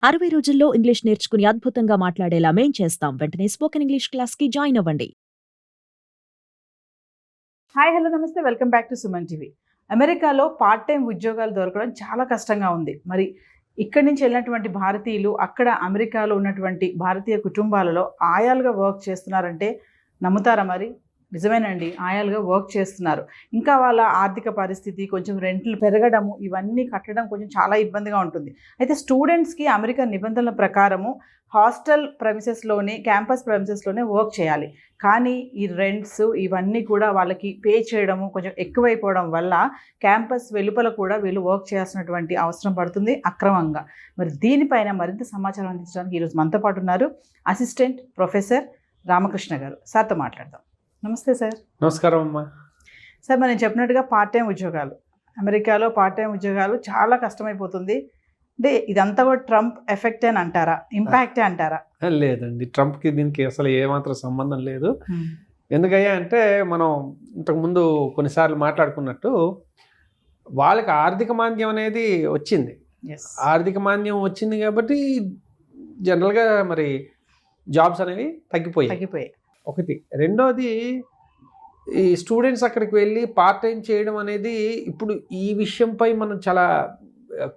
60 రోజుల్లో ఇంగ్లీష్ నేర్చుకుని అద్భుతంగా మాట్లాడేలా మేం చేస్తాం. వెంటనే స్పోకెన్ ఇంగ్లీష్ క్లాస్‌కి జాయిన్ అవ్వండి. హాయ్ హలో నమస్తే welcome back to Suman TV. అమెరికాలో పార్ట్ టైం ఉద్యోగాలు దొరకడం చాలా కష్టంగా ఉంది. మరి ఇక్కడి నుంచి వెళ్ళినటువంటి భారతీయులు అక్కడ అమెరికాలో ఉన్నటువంటి భారతీయ కుటుంబాలలో ఆయాలుగా వర్క్ చేస్తున్నారంటే నమ్ముతారా మరి? నిజమేనండి, ఆయాలుగా వర్క్ చేస్తున్నారు. ఇంకా వాళ్ళ ఆర్థిక పరిస్థితి కొంచెం రెంట్లు పెరగడము ఇవన్నీ కట్టడం కొంచెం చాలా ఇబ్బందిగా ఉంటుంది. అయితే స్టూడెంట్స్కి అమెరికా నిబంధనల ప్రకారము హాస్టల్ ప్రెమిసెస్లోనే క్యాంపస్ ప్రెమిసెస్లోనే వర్క్ చేయాలి. కానీ ఈ రెంట్స్ ఇవన్నీ కూడా వాళ్ళకి పే చేయడము కొంచెం ఎక్కువైపోవడం వల్ల క్యాంపస్ వెలుపల కూడా వీళ్ళు వర్క్ చేయాల్సినటువంటి అవసరం పడుతుంది అక్రమంగా. మరి దీనిపైన మరింత సమాచారం అందించడానికి ఈరోజు మనతో పాటు ఉన్నారు అసిస్టెంట్ ప్రొఫెసర్ రామకృష్ణ గారు. సార్తో మాట్లాడదాం. నమస్తే సార్. నమస్కారం అమ్మా. సార్, మనం చెప్పినట్టుగా పార్ట్ టైం ఉద్యోగాలు అమెరికాలో పార్ట్ టైం ఉద్యోగాలు చాలా కష్టమైపోతుంది. అంటే ఇదంతా కూడా ట్రంప్ ఎఫెక్ట్ అని అంటారా, ఇంపాక్టే అంటారా? లేదండి, ట్రంప్కి దీనికి అసలు ఏమాత్రం సంబంధం లేదు. ఎందుకయ్యా అంటే మనం ఇంతకుముందు కొన్నిసార్లు మాట్లాడుకున్నట్టు వాళ్ళకి ఆర్థిక మాంద్యం అనేది వచ్చింది. ఆర్థిక మాంద్యం వచ్చింది కాబట్టి జనరల్గా మరి జాబ్స్ అనేవి తగ్గిపోయాయి. ఒకటి. రెండోది, ఈ స్టూడెంట్స్ అక్కడికి వెళ్ళి పార్ట్ టైం చేయడం అనేది ఇప్పుడు ఈ విషయంపై మనం చాలా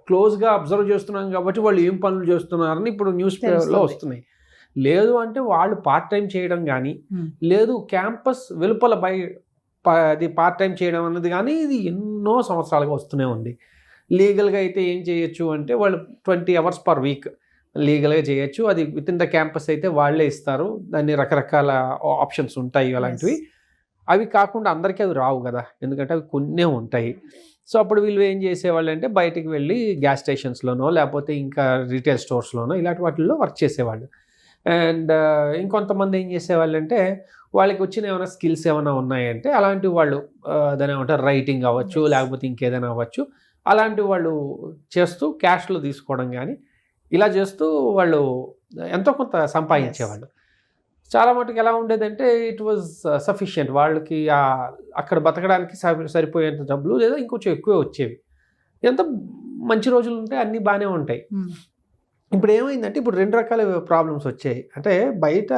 క్లోజ్గా అబ్జర్వ్ చేస్తున్నాం కాబట్టి వాళ్ళు ఏం పనులు చేస్తున్నారని ఇప్పుడు న్యూస్ పేపర్లో వస్తున్నాయి. లేదు అంటే వాళ్ళు పార్ట్ టైం చేయడం కానీ, లేదు క్యాంపస్ వెలుపల అది పార్ట్ టైం చేయడం అన్నది కానీ ఇది ఎన్నో సంవత్సరాలుగా వస్తూనే ఉంది. లీగల్గా అయితే ఏం చేయొచ్చు అంటే వాళ్ళు 20 hours per week లీగల్గా చేయొచ్చు. అది విత్ ఇన్ ద క్యాంపస్ అయితే వాళ్ళే ఇస్తారు. దాన్ని రకరకాల ఆప్షన్స్ ఉంటాయి అలాంటివి. అవి కాకుండా అందరికీ అవి రావు కదా, ఎందుకంటే అవి కొన్నే ఉంటాయి. సో అప్పుడు వీళ్ళు ఏం చేసేవాళ్ళు అంటే బయటికి వెళ్ళి గ్యాస్ స్టేషన్స్లోనో లేకపోతే ఇంకా రీటైల్ స్టోర్స్లోనో ఇలాంటి వాటిల్లో వర్క్ చేసేవాళ్ళు. అండ్ ఇంకొంతమంది ఏం చేసేవాళ్ళు అంటే వాళ్ళకి వచ్చిన ఏమైనా స్కిల్స్ ఏమైనా ఉన్నాయంటే అలాంటివి వాళ్ళు దాని ఏమంటారు రైటింగ్ అవ్వచ్చు లేకపోతే ఇంకేదైనా అవ్వచ్చు, అలాంటివి వాళ్ళు చేస్తూ క్యాష్లో తీసుకోవడం కానీ ఇలా చేస్తూ వాళ్ళు ఎంతో కొంత సంపాదించేవాళ్ళు. చాలా మటుకు ఎలా ఉండేదంటే ఇట్ వాజ్ సఫిషియంట్. వాళ్ళకి అక్కడ బతకడానికి సరిపోయేంత డబ్బులు లేదా ఇంకొంచెం ఎక్కువే వచ్చేవి. ఎంత మంచి రోజులు ఉంటే అన్నీ బాగానే ఉంటాయి. ఇప్పుడు ఏమైందంటే ఇప్పుడు 2 రకాల ప్రాబ్లమ్స్ వచ్చాయి. అంటే బయట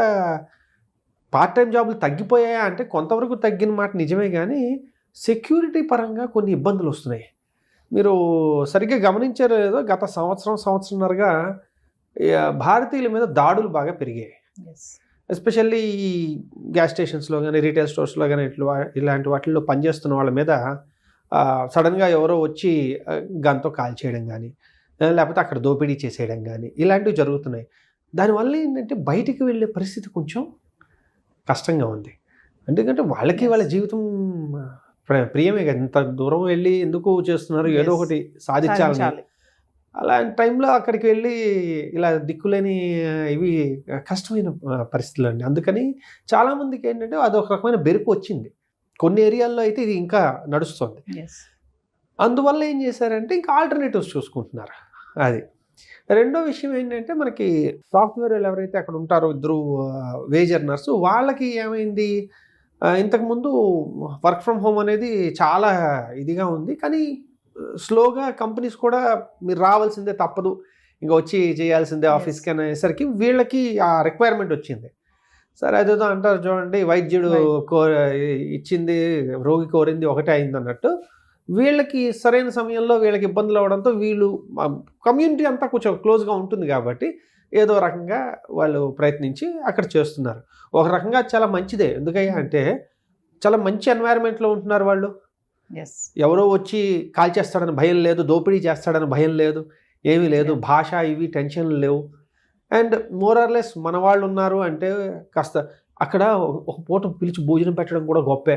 పార్ట్ టైం జాబులు తగ్గిపోయాయా అంటే కొంతవరకు తగ్గిన మాట నిజమే, కానీ సెక్యూరిటీ పరంగా కొన్ని ఇబ్బందులు వస్తున్నాయి. మీరు సరిగ్గా గమనించారో లేదో, గత సంవత్సరంన్నరగా భారతీయుల మీద దాడులు బాగా పెరిగాయి. ఎస్పెషల్లీ ఈ గ్యాస్ స్టేషన్స్లో కానీ రీటైల్ స్టోర్స్లో కానీ ఇలాంటి వాటిల్లో పనిచేస్తున్న వాళ్ళ మీద సడన్గా ఎవరో వచ్చి గన్తో కాల్ చేయడం కానీ లేకపోతే అక్కడ దోపిడీ చేసేయడం కానీ ఇలాంటివి జరుగుతున్నాయి. దానివల్ల ఏంటంటే బయటికి వెళ్ళే పరిస్థితి కొంచెం కష్టంగా ఉంది. ఎందుకంటే వాళ్ళకి వాళ్ళ జీవితం ప్రియమే కదా, ఇంత దూరం వెళ్ళి ఎందుకు చేస్తున్నారు, ఏదో ఒకటి సాధించాలని. అలాంటి టైంలో అక్కడికి వెళ్ళి ఇలా దిక్కులేని ఇవి కష్టమైన పరిస్థితులు అండి. అందుకని చాలామందికి ఏంటంటే అదొక రకమైన బెరుకు వచ్చింది. కొన్ని ఏరియాల్లో అయితే ఇది ఇంకా నడుస్తుంది. అందువల్ల ఏం చేశారంటే ఇంకా ఆల్టర్నేటివ్స్ చూసుకుంటున్నారు. అది. రెండో విషయం ఏంటంటే మనకి సాఫ్ట్వేర్ ఎవరైతే అక్కడ ఉంటారో ఇద్దరు వేజ్ ఎర్నర్స్, వాళ్ళకి ఏమైంది, ఇంతకుముందు వర్క్ ఫ్రమ్ హోమ్ అనేది చాలా ఇదిగా ఉంది. కానీ స్లోగా కంపెనీస్ కూడా మీరు రావాల్సిందే తప్పదు, ఇంకా వచ్చి చేయాల్సిందే ఆఫీస్కి అనేసరికి వీళ్ళకి ఆ రిక్వైర్మెంట్ వచ్చింది. సరే అదేదో అంటారు చూడండి, వైద్యుడు ఇచ్చింది రోగి కోరింది ఒకటే అయింది అన్నట్టు, వీళ్ళకి సరైన సమయంలో వీళ్ళకి ఇబ్బందులు అవ్వడంతో వీళ్ళు కమ్యూనిటీ అంతా కొంచెం క్లోజ్గా ఉంటుంది కాబట్టి ఏదో రకంగా వాళ్ళు ప్రయత్నించి అక్కడ చేస్తున్నారు. ఒక రకంగా చాలా మంచిదే. ఎందుకయ్యా అంటే చాలా మంచి ఎన్వైరన్మెంట్లో ఉంటున్నారు వాళ్ళు. ఎవరో వచ్చి కాల్ చేస్తాడని భయం లేదు, దోపిడీ చేస్తాడని భయం లేదు, ఏమీ లేదు, భాష ఇవి టెన్షన్లు లేవు. అండ్ మోరార్లెస్ మన వాళ్ళు ఉన్నారు అంటే కాస్త అక్కడ ఒక పూట పిలిచి భోజనం పెట్టడం కూడా గొప్పే.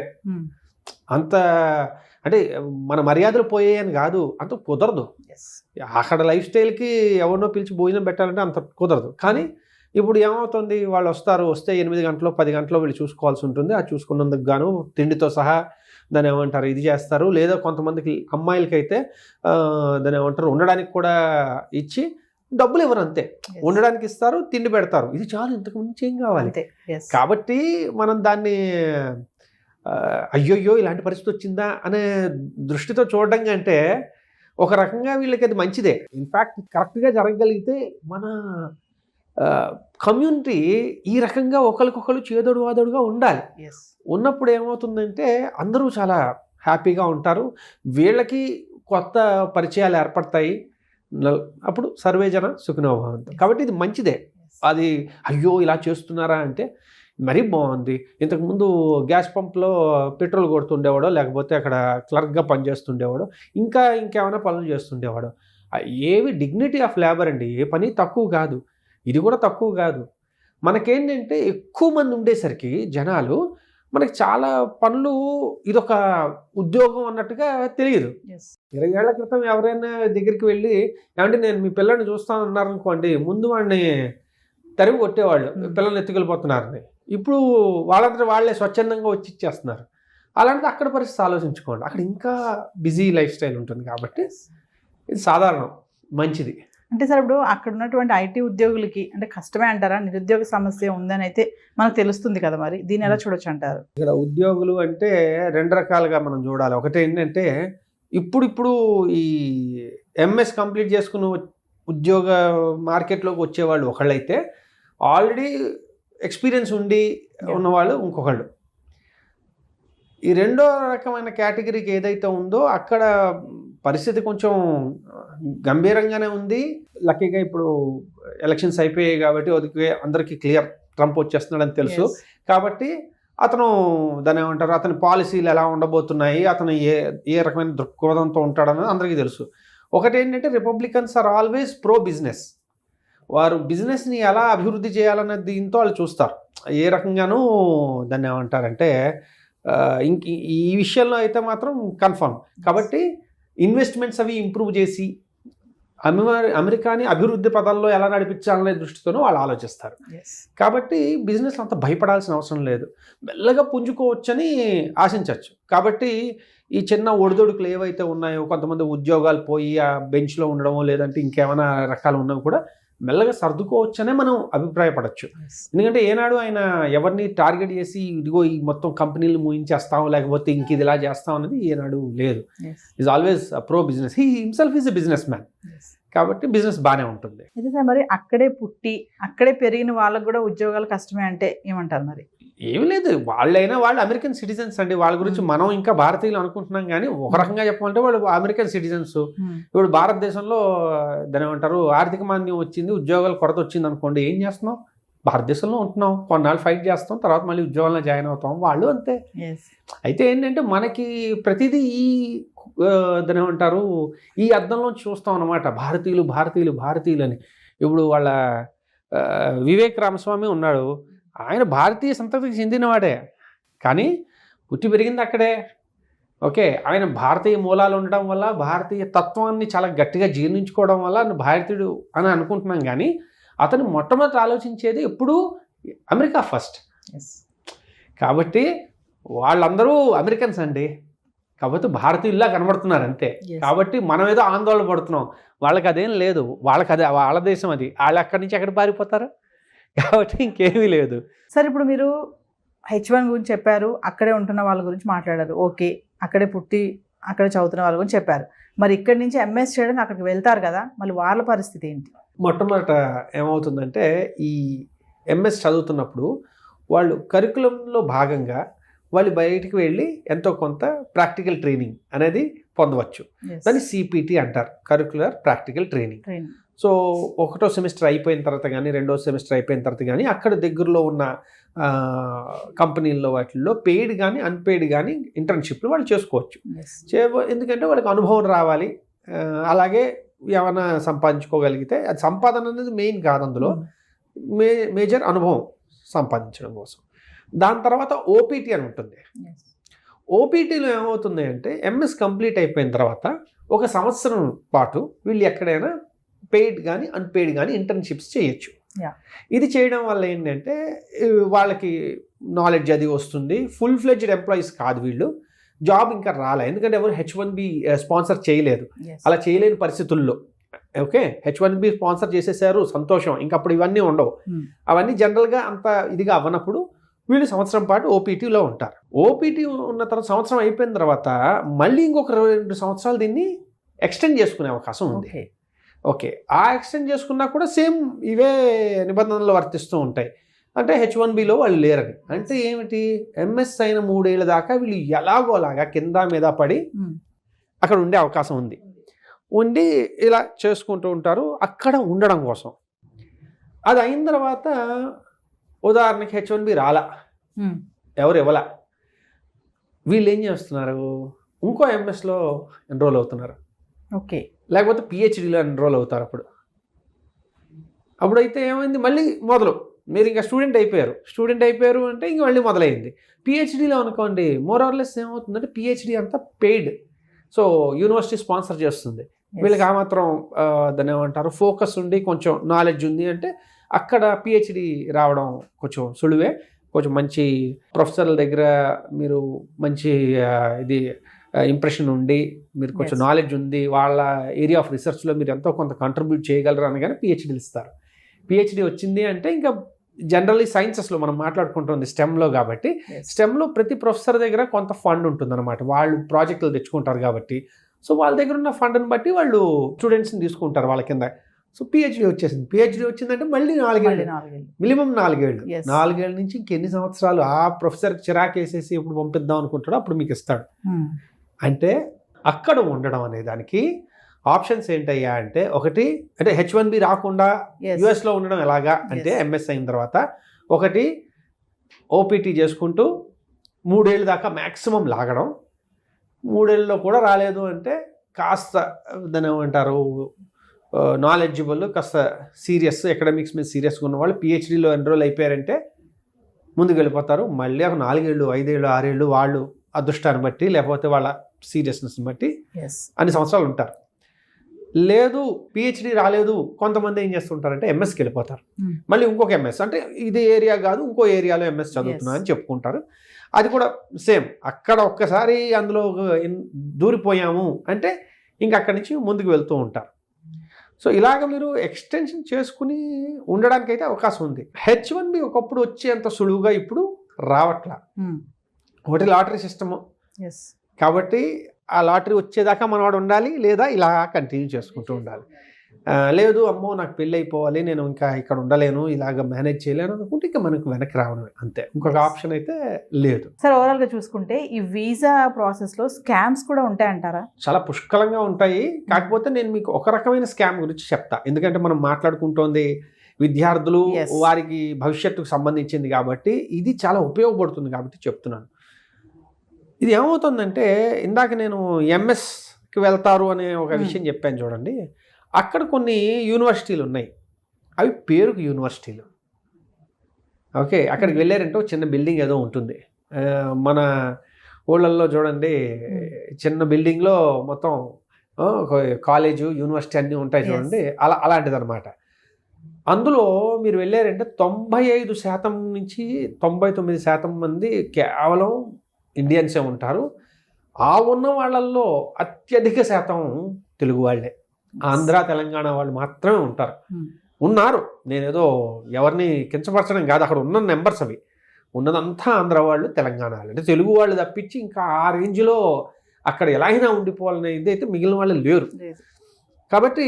అంత అంటే మన మర్యాదలు పోయాయని కాదు, అంత కుదరదు. అక్కడ లైఫ్ స్టైల్కి ఎవరినో పిలిచి భోజనం పెట్టాలంటే అంత కుదరదు. కానీ ఇప్పుడు ఏమవుతుంది, వాళ్ళు వస్తే 8 గంటలో 10 గంటలో వీళ్ళు చూసుకోవాల్సి ఉంటుంది. అది చూసుకున్నందుకు గాను తిండితో సహా దాన్ని ఏమంటారు ఇది చేస్తారు. లేదా కొంతమందికి అమ్మాయిలకైతే దాన్ని ఏమంటారు ఉండడానికి కూడా ఇచ్చి డబ్బులు ఇవ్వరు, అంతే. ఉండడానికి ఇస్తారు, తిండి పెడతారు, ఇది చాలు, ఇంతకు మించి ఏం కావాలి. కాబట్టి మనం దాన్ని అయ్యోయ్యో ఇలాంటి పరిస్థితి వచ్చిందా అనే దృష్టితో చూడడం కంటే ఒక రకంగా వీళ్ళకి అది మంచిదే. ఇన్ఫ్యాక్ట్ కరెక్ట్గా జరగగలిగితే మన కమ్యూనిటీ ఈ రకంగా ఒకరికొకరు చేదోడు వాదోడుగా ఉండాలి. ఉన్నప్పుడు ఏమవుతుందంటే అందరూ చాలా హ్యాపీగా ఉంటారు, వీళ్ళకి కొత్త పరిచయాలు ఏర్పడతాయి, అప్పుడు సర్వేజన సుఖినో భవంతు. కాబట్టి ఇది మంచిదే. అది అయ్యో ఇలా చేస్తున్నారా అంటే మరీ బాగుంది. ఇంతకుముందు గ్యాస్ పంప్లో పెట్రోల్ కొడుతుండేవాడో, లేకపోతే అక్కడ క్లర్క్గా పనిచేస్తుండేవాడో, ఇంకేమైనా పనులు చేస్తుండేవాడు. ఏవి డిగ్నిటీ ఆఫ్ లేబర్ అండి. ఏ పని తక్కువ కాదు, ఇది కూడా తక్కువ కాదు. మనకేంటంటే ఎక్కువ మంది ఉండేసరికి జనాలు మనకి చాలా పనులు ఇదొక ఉద్యోగం అన్నట్టుగా తెలియదు. 20 ఏళ్ల క్రితం ఎవరైనా దగ్గరికి వెళ్ళి ఏమంటే నేను మీ పిల్లల్ని చూస్తాను అన్నారనుకోండి, ముందు వాడిని తరిమి కొట్టేవాళ్ళు, పిల్లల్ని ఎత్తుకెళ్ళిపోతున్నారని. ఇప్పుడు వాళ్ళంతా వాళ్ళే స్వచ్ఛందంగా వచ్చి ఇచ్చేస్తున్నారు. అలాంటిది అక్కడ పరిస్థితి ఆలోచించుకోండి. అక్కడ ఇంకా బిజీ లైఫ్ స్టైల్ ఉంటుంది కాబట్టి ఇది సాధారణం, మంచిది. అంటే సార్ ఇప్పుడు అక్కడ ఉన్నటువంటి ఐటీ ఉద్యోగులకి అంటే కష్టమే అంటారా? నిరుద్యోగ సమస్య ఉందని అయితే మనకు తెలుస్తుంది కదా, మరి దీన్ని ఎలా చూడొచ్చు అంటారు? ఇక్కడ ఉద్యోగులు అంటే 2 రకాలుగా మనం చూడాలి. ఒకటి ఏంటంటే ఇప్పుడు ఈ ఎంఎస్ కంప్లీట్ చేసుకుని ఉద్యోగ మార్కెట్లోకి వచ్చేవాళ్ళు ఒకళ్ళైతే, ఆల్రెడీ ఎక్స్పీరియన్స్ ఉండి ఉన్నవాళ్ళు ఇంకొకళ్ళు. ఈ రెండో రకమైన కేటగిరీకి ఏదైతే ఉందో అక్కడ పరిస్థితి కొంచెం గంభీరంగానే ఉంది. లక్కీగా ఇప్పుడు ఎలక్షన్స్ అయిపోయాయి కాబట్టి అందరికీ క్లియర్, ట్రంప్ వచ్చేస్తున్నాడని తెలుసు. కాబట్టి అతను దాని ఏమంటారు, అతని పాలసీలు ఎలా ఉండబోతున్నాయి, అతను ఏ రకమైన దృక్పథంతో ఉంటాడన్నది అందరికీ తెలుసు. ఒకటి ఏంటంటే Republicans are always pro business. వారు బిజినెస్ని ఎలా అభివృద్ధి చేయాలన్న దీంతో వాళ్ళు చూస్తారు. ఏ రకంగానూ దాన్ని ఏమంటారంటే ఈ విషయంలో అయితే మాత్రం కన్ఫర్మ్. కాబట్టి ఇన్వెస్ట్మెంట్స్ అవి ఇంప్రూవ్ చేసి అమెరికాని అభివృద్ధి పదంలో ఎలా నడిపించాలనే దృష్టితోనూ వాళ్ళు ఆలోచిస్తారు. కాబట్టి బిజినెస్ అంత భయపడాల్సిన అవసరం లేదు, మెల్లగా పుంజుకోవచ్చని ఆశించవచ్చు. కాబట్టి ఈ చిన్న ఒడిదొడుకులు ఏవైతే ఉన్నాయో, కొంతమంది ఉద్యోగాలు పోయి ఆ బెంచ్లో ఉండడమో లేదంటే ఇంకేమైనా రకాలు ఉన్నవి కూడా మెల్లగా సర్దుకోవచ్చనే మనం అభిప్రాయపడచ్చు. ఎందుకంటే ఏనాడు ఆయన ఎవరిని టార్గెట్ చేసి ఇదిగో ఈ మొత్తం కంపెనీలు మూయించేస్తాం లేకపోతే ఇంక ఇది ఇలా చేస్తాం అనేది ఏనాడు లేదు. Is always pro business. He himself is a business man. కాబట్టి బిజినెస్ బాగానే ఉంటుంది. అయితే సార్ మరి అక్కడే పుట్టి అక్కడే పెరిగిన వాళ్ళకు కూడా ఉద్యోగాలు కష్టమే అంటే ఏమంటారు? మరి ఏమి లేదు, వాళ్ళు అమెరికన్ సిటిజన్స్ అండి. వాళ్ళ గురించి మనం ఇంకా భారతీయులు అనుకుంటున్నాం కానీ ఒక రకంగా చెప్పాలంటే వాళ్ళు అమెరికన్ సిటిజన్స్. ఇప్పుడు భారతదేశంలో దాని ఏమంటారు, ఆర్థిక మాంద్యం వచ్చింది, ఉద్యోగాల కొరత వచ్చింది అనుకోండి, ఏం చేస్తున్నాం? భారతదేశంలో ఉంటున్నాం, కొన్నాళ్ళు ఫైట్ చేస్తాం, తర్వాత మళ్ళీ ఉద్యోగాల్లో జాయిన్ అవుతాం. వాళ్ళు అంతే. అయితే ఏంటంటే మనకి ప్రతిదీ దాని ఏమంటారు ఈ అర్థంలో చూస్తాం అన్నమాట, భారతీయులు భారతీయులు భారతీయులు అని. ఇప్పుడు వాళ్ళ వివేక్ రామస్వామి ఉన్నాడు, ఆయన భారతీయ సంతతికి చెందినవాడే కానీ పుట్టి పెరిగింది అక్కడే. ఓకే, ఆయన భారతీయ మూలాలు ఉండడం వల్ల భారతీయ తత్వాన్ని చాలా గట్టిగా జీర్ణించుకోవడం వల్ల భారతీయుడు అని అనుకుంటున్నాం. కానీ అతను మొట్టమొదటి ఆలోచించేది ఎప్పుడూ అమెరికా ఫస్ట్. కాబట్టి వాళ్ళందరూ అమెరికన్స్ అండి, కాబట్టి భారతీయుల్లా కనబడుతున్నారు అంతే. కాబట్టి మనం ఏదో ఆందోళన పడుతున్నాం, వాళ్ళకి అదేం లేదు. వాళ్ళ దేశం అది, వాళ్ళు అక్కడి నుంచి ఎక్కడ పారిపోతారు. కాబట్టి ఇంకేమీ లేదు. సార్ ఇప్పుడు మీరు H1 గురించి చెప్పారు, అక్కడే ఉంటున్న వాళ్ళ గురించి మాట్లాడారు. ఓకే, అక్కడే పుట్టి అక్కడే చదువుతున్న వాళ్ళ గురించి చెప్పారు. మరి ఇక్కడి నుంచి ఎంఎస్ చేయడానికి అక్కడికి వెళ్తారు కదా, మళ్ళీ వాళ్ళ పరిస్థితి ఏంటి? మొట్టమొదట ఏమవుతుందంటే ఈ ఎంఎస్ చదువుతున్నప్పుడు వాళ్ళు కరికులంలో భాగంగా వాళ్ళు బయటికి వెళ్ళి ఎంతో కొంత ప్రాక్టికల్ ట్రైనింగ్ అనేది పొందవచ్చు. దాన్ని CPT అంటారు, కరికులర్ ప్రాక్టికల్ ట్రైనింగ్. సో 1వ సెమిస్టర్ అయిపోయిన తర్వాత కానీ 2వ సెమిస్టర్ అయిపోయిన తర్వాత కానీ అక్కడ దగ్గరలో ఉన్న కంపెనీల్లో వాటిల్లో పెయిడ్ కానీ అన్పెయిడ్ కానీ ఇంటర్న్షిప్లు వాళ్ళు చేసుకోవచ్చు. ఎందుకంటే వాళ్ళకి అనుభవం రావాలి, అలాగే ఏమైనా సంపాదించుకోగలిగితే అది సంపాదన అనేది మెయిన్ కాదు, అందులో మేజర్ అనుభవం సంపాదించడం కోసం. దాని తర్వాత OPT అని ఉంటుంది. OPTలో ఏమవుతుంది అంటే ఎంఎస్ కంప్లీట్ అయిపోయిన తర్వాత 1 సంవత్సరం పాటు వీళ్ళు ఎక్కడైనా పెయిడ్ కానీ అన్పెయిడ్ కానీ ఇంటర్న్షిప్స్ చేయొచ్చు. ఇది చేయడం వల్ల ఏంటంటే వాళ్ళకి నాలెడ్జ్ అది వస్తుంది. ఫుల్ ఫ్లెడ్జ్డ్ ఎంప్లాయీస్ కాదు వీళ్ళు, జాబ్ ఇంకా రాలే, ఎందుకంటే ఎవరు H1B స్పాన్సర్ చేయలేదు. అలా చేయలేని పరిస్థితుల్లో ఓకే H1B స్పాన్సర్ చేసేసారు, సంతోషం, ఇంకా అప్పుడు ఇవన్నీ ఉండవు. అవన్నీ జనరల్గా అంత ఇదిగా అవ్వనప్పుడు వీళ్ళు సంవత్సరం పాటు OPTలో ఉంటారు. OPT ఉన్న తర్వాత సంవత్సరం అయిపోయిన తర్వాత మళ్ళీ ఇంకొక 2 సంవత్సరాలు దీన్ని ఎక్స్టెండ్ చేసుకునే అవకాశం ఉంది. ఓకే. ఓకే, ఆ ఎక్స్టెండ్ చేసుకున్నా కూడా సేమ్ ఇవే నిబంధనలు వర్తిస్తూ ఉంటాయి. అంటే H1Bలో వాళ్ళు లేరని అంటే ఏమిటి, ఎంఎస్ అయిన 3 ఏళ్ళ దాకా వీళ్ళు ఎలాగో అలాగా కింద మీద పడి అక్కడ ఉండే అవకాశం ఉంది. ఉండి ఇలా చేసుకుంటూ ఉంటారు అక్కడ ఉండడం కోసం. అది అయిన తర్వాత ఉదాహరణకి H1B రాలా, ఎవరు ఇవ్వలా, వీళ్ళు ఏం చేస్తున్నారు, ఇంకో ఎంఎస్లో ఎన్రోల్ అవుతున్నారు. ఓకే. లేకపోతే పిహెచ్డీలో ఎన్రోల్ అవుతారు. అప్పుడైతే ఏమైంది, మళ్ళీ మొదలు మీరు ఇంకా స్టూడెంట్ అయిపోయారు అంటే ఇంక మళ్ళీ మొదలైంది. పిహెచ్డీలో అనుకోండి మోరార్లెస్ ఏమవుతుందంటే పిహెచ్డీ అంతా పెయిడ్, సో యూనివర్సిటీ స్పాన్సర్ చేస్తుంది. వీళ్ళకి ఆ మాత్రం దాన్ని ఏమంటారు ఫోకస్ ఉండి కొంచెం నాలెడ్జ్ ఉంది అంటే అక్కడ పిహెచ్డీ రావడం కొంచెం సులువే. కొంచెం మంచి ప్రొఫెసర్ల దగ్గర మీరు మంచి ఇది ఇంప్రెషన్ ఉండి మీరు కొంచెం నాలెడ్జ్ ఉంది, వాళ్ళ ఏరియా ఆఫ్ రీసెర్చ్లో మీరు ఎంతో కొంత కంట్రిబ్యూట్ చేయగలరు అనగానే పిహెచ్డీలు ఇస్తారు. పిహెచ్డీ వచ్చింది అంటే ఇంకా జనరల్లీ సైన్సెస్లో మనం మాట్లాడుకుంటుంది స్టెమ్లో కాబట్టి స్టెమ్లో ప్రతి ప్రొఫెసర్ దగ్గర కొంత ఫండ్ ఉంటుందన్నమాట. వాళ్ళు ప్రాజెక్టులు తెచ్చుకుంటారు కాబట్టి సో వాళ్ళ దగ్గర ఉన్న ఫండ్ని బట్టి వాళ్ళు స్టూడెంట్స్ని తీసుకుంటారు వాళ్ళ కింద. సో పిహెచ్డీ వచ్చిందంటే మళ్ళీ 4 ఏళ్ళు, మినిమం 4 ఏళ్ళు. 4 ఏళ్ళ నుంచి ఇంకెన్ని సంవత్సరాలు ఆ ప్రొఫెసర్కి చిరాకేసేసి ఎప్పుడు పంపిద్దాం అనుకుంటాడో అప్పుడు మీకు ఇస్తాడు. అంటే అక్కడ ఉండడం అనే దానికి ఆప్షన్స్ ఏంటయ్యా అంటే, ఒకటి అంటే H1B రాకుండా యుఎస్లో ఉండడం ఎలాగా అంటే ఎంఎస్ అయిన తర్వాత ఒకటి ఓపీటీ చేసుకుంటూ 3 ఏళ్ళ దాకా మ్యాక్సిమం లాగడం. 3 ఏళ్ళలో కూడా రాలేదు అంటే కాస్త దాన్ని ఏమంటారు నాలెడ్జబుల్, కాస్త సీరియస్ ఎకడమిక్స్ మీద సీరియస్గా ఉన్న వాళ్ళు పిహెచ్డీలో ఎన్రోల్ అయిపోయారంటే ముందుకు వెళ్ళిపోతారు. మళ్ళీ ఒక 4 ఏళ్ళు 5 ఏళ్ళు 6 ఏళ్ళు వాళ్ళు అదృష్టాన్ని బట్టి లేకపోతే వాళ్ళ సీరియస్నెస్ని బట్టి అన్ని సంవత్సరాలు ఉంటారు. లేదు పిహెచ్డీ రాలేదు, కొంతమంది ఏం చేస్తుంటారంటే ఎంఎస్కి వెళ్ళిపోతారు. మళ్ళీ ఇంకొక ఎంఎస్ అంటే ఇది ఏరియా కాదు ఇంకో ఏరియాలో ఎంఎస్ చదువుతున్నా అని చెప్పుకుంటారు. అది కూడా సేమ్, అక్కడ ఒక్కసారి అందులో దూరిపోయాము అంటే ఇంక అక్కడి నుంచి ముందుకు వెళ్తూ ఉంటారు. సో ఇలాగ మీరు ఎక్స్టెన్షన్ చేసుకుని ఉండడానికి అయితే అవకాశం ఉంది. H1B ఒకప్పుడు వచ్చేంత సులువుగా ఇప్పుడు రావట్లా. ఒకటి లాటరీ సిస్టము కాబట్టి ఆ లాటరీ వచ్చేదాకా మనవాడు ఉండాలి, లేదా ఇలా కంటిన్యూ చేసుకుంటూ ఉండాలి. లేదు అమ్మో నాకు పెళ్ళి అయిపోవాలి, నేను ఇంకా ఇక్కడ ఉండలేను, ఇలాగ మేనేజ్ చేయలేను అనుకుంటే ఇంకా మనకు వెనక్కి రావడమే అంతే, ఇంకొక ఆప్షన్ అయితే లేదు. సార్ ఓవరాల్గా చూసుకుంటే ఈ వీసా ప్రాసెస్లో స్కామ్స్ కూడా ఉంటాయంటారా? చాలా పుష్కలంగా ఉంటాయి. కాకపోతే నేను మీకు ఒక రకమైన స్కామ్ గురించి చెప్తా, ఎందుకంటే మనం మాట్లాడుకుంటోంది విద్యార్థులు వారికి భవిష్యత్తుకు సంబంధించింది కాబట్టి ఇది చాలా ఉపయోగపడుతుంది కాబట్టి చెప్తున్నాను. ఇది ఏమవుతుందంటే ఇందాక నేను ఎంఎస్కి వెళ్తారు అనే ఒక విషయం చెప్పాను చూడండి, అక్కడ కొన్ని యూనివర్సిటీలు ఉన్నాయి, అవి పేరుకు యూనివర్సిటీలు. ఓకే, అక్కడికి వెళ్ళారంటే ఒక చిన్న బిల్డింగ్ ఏదో ఉంటుంది. మన ఊళ్ళల్లో చూడండి చిన్న బిల్డింగ్లో మొత్తం కాలేజు యూనివర్సిటీ అన్నీ ఉంటాయి చూడండి, అలాంటిది అనమాట. అందులో మీరు వెళ్ళారంటే 95% నుంచి 99% మంది కేవలం ఇండియన్సే ఉంటారు. ఆ ఉన్న వాళ్ళల్లో అత్యధిక శాతం తెలుగు వాళ్ళే, ఆంధ్ర తెలంగాణ వాళ్ళు మాత్రమే ఉన్నారు. నేనేదో ఎవరిని కించపరచడం కాదు, అక్కడ ఉన్న నెంబర్స్ అవి, ఉన్నదంతా ఆంధ్ర వాళ్ళు తెలంగాణ వాళ్ళు, అంటే తెలుగు వాళ్ళు తప్పించి ఇంకా ఆ రేంజ్లో అక్కడ ఎలా అయినా ఉండిపోవాలనే ఇది అయితే మిగిలిన వాళ్ళు లేరు. కాబట్టి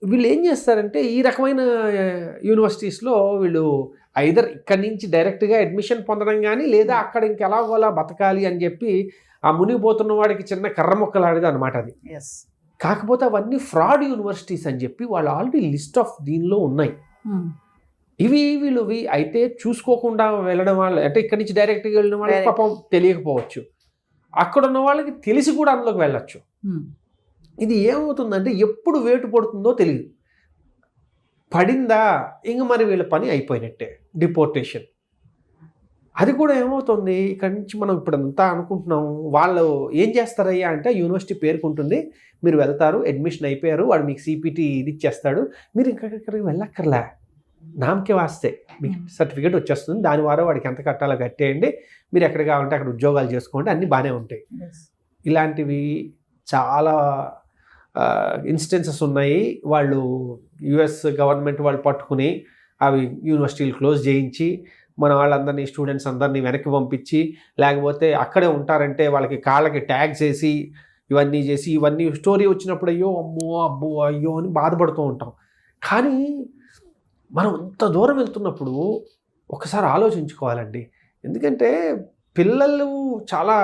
వీళ్ళు ఏం చేస్తారంటే ఈ రకమైన యూనివర్సిటీస్లో వీళ్ళు ఐదర్ ఇక్కడి నుంచి డైరెక్ట్గా అడ్మిషన్ పొందడం కానీ, లేదా అక్కడ ఇంకెలాగోలా బతకాలి అని చెప్పి ఆ మునిగిపోతున్న వాడికి చిన్న కర్ర మొక్కలాడేది అనమాట అది. కాకపోతే అవన్నీ ఫ్రాడ్ యూనివర్సిటీస్ అని చెప్పి వాళ్ళు ఆల్రెడీ లిస్ట్ ఆఫ్ దీనిలో ఉన్నాయి. వీళ్ళు అయితే చూసుకోకుండా వెళ్ళడం వాళ్ళు, అంటే ఇక్కడి నుంచి డైరెక్ట్గా వెళ్ళిన వాళ్ళకి పాపం తెలియకపోవచ్చు, అక్కడ ఉన్న వాళ్ళకి తెలిసి కూడా అందులోకి వెళ్ళచ్చు. ఇది ఏమవుతుందంటే ఎప్పుడు వేటు పడుతుందో తెలియదు, పడిందా ఇంక మరి వీళ్ళ పని అయిపోయినట్టే, డిపోర్టేషన్. అది కూడా ఏమవుతుంది, ఇక్కడి నుంచి మనం ఇప్పుడంతా అనుకుంటున్నాం, వాళ్ళు ఏం చేస్తారయ్యా అంటే యూనివర్సిటీ పేరుకుంటుంది, మీరు వెళ్తారు, అడ్మిషన్ అయిపోయారు, వాడు మీకు సిపిటి ఇది ఇచ్చేస్తాడు, మీరు ఇంకెక్కడికి వెళ్ళక్కర్లే, నామకే వాస్తే మీకు సర్టిఫికేట్ వచ్చేస్తుంది, దాని ద్వారా వాడికి ఎంత కట్టాలో కట్టేయండి, మీరు ఎక్కడ కావాలంటే అక్కడ ఉద్యోగాలు చేసుకోండి, అన్నీ బాగానే ఉంటాయి. ఇలాంటివి చాలా ఇన్స్టెన్సెస్ ఉన్నాయి. వాళ్ళు యుఎస్ గవర్నమెంట్ వాళ్ళు పట్టుకుని అవి యూనివర్సిటీలు క్లోజ్ చేయించి మన వాళ్ళందరినీ స్టూడెంట్స్ అందరినీ వెనక్కి పంపించి, లేకపోతే అక్కడే ఉంటారంటే వాళ్ళకి కాళ్ళకి ట్యాగ్స్ వేసి ఇవన్నీ చేసి ఇవన్నీ స్టోరీ వచ్చినప్పుడు అయ్యో అమ్మో అబ్బో అయ్యో అని బాధపడుతూ ఉంటాం. కానీ మనం ఇంత దూరం వెళ్తున్నప్పుడు ఒకసారి ఆలోచించుకోవాలండి. ఎందుకంటే పిల్లలు చాలా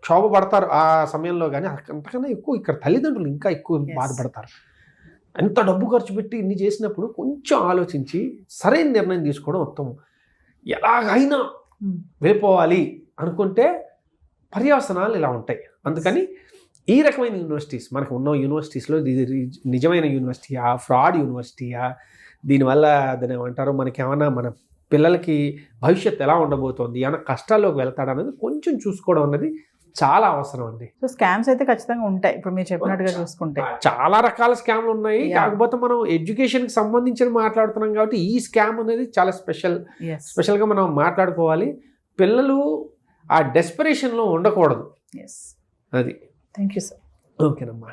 క్షోభపడతారు ఆ సమయంలో, కానీ అంతకన్నా ఎక్కువ ఇక్కడ తల్లిదండ్రులు ఇంకా ఎక్కువ బాధపడతారు. ఎంత డబ్బు ఖర్చు పెట్టి ఇన్ని చేసినప్పుడు కొంచెం ఆలోచించి సరైన నిర్ణయం తీసుకోవడం ఉత్తమం. ఎలాగైనా వెళ్ళిపోవాలి అనుకుంటే పర్యవసనాలు ఇలా ఉంటాయి. అందుకని ఈ రకమైన యూనివర్సిటీస్, మనకు ఉన్న యూనివర్సిటీస్లో ఇది నిజమైన యూనివర్సిటీయా, ఫ్రాడ్ యూనివర్సిటీయా, దీనివల్ల దాని ఏమంటారు, మనకి ఏమన్నా మన పిల్లలకి భవిష్యత్తు ఎలా ఉండబోతోంది, ఏమైనా కష్టాల్లోకి వెళ్తాడనేది కొంచెం చూసుకోవడం అనేది చాలా అవసరం అండి. సో స్కామ్స్ అయితే ఖచ్చితంగా ఉంటాయి. ఇప్పుడు మీరు చెప్పినట్టుగా చూసుకుంటే చాలా రకాల స్కామ్లు ఉన్నాయి. కాకపోతే మనం ఎడ్యుకేషన్కి సంబంధించి మాట్లాడుతున్నాం కాబట్టి ఈ స్కామ్ అనేది చాలా స్పెషల్గా మనం మాట్లాడుకోవాలి. పిల్లలు ఆ డెస్పరేషన్లో ఉండకూడదు. ఎస్, అది. Thank you sir. ఓకేనమ్మా.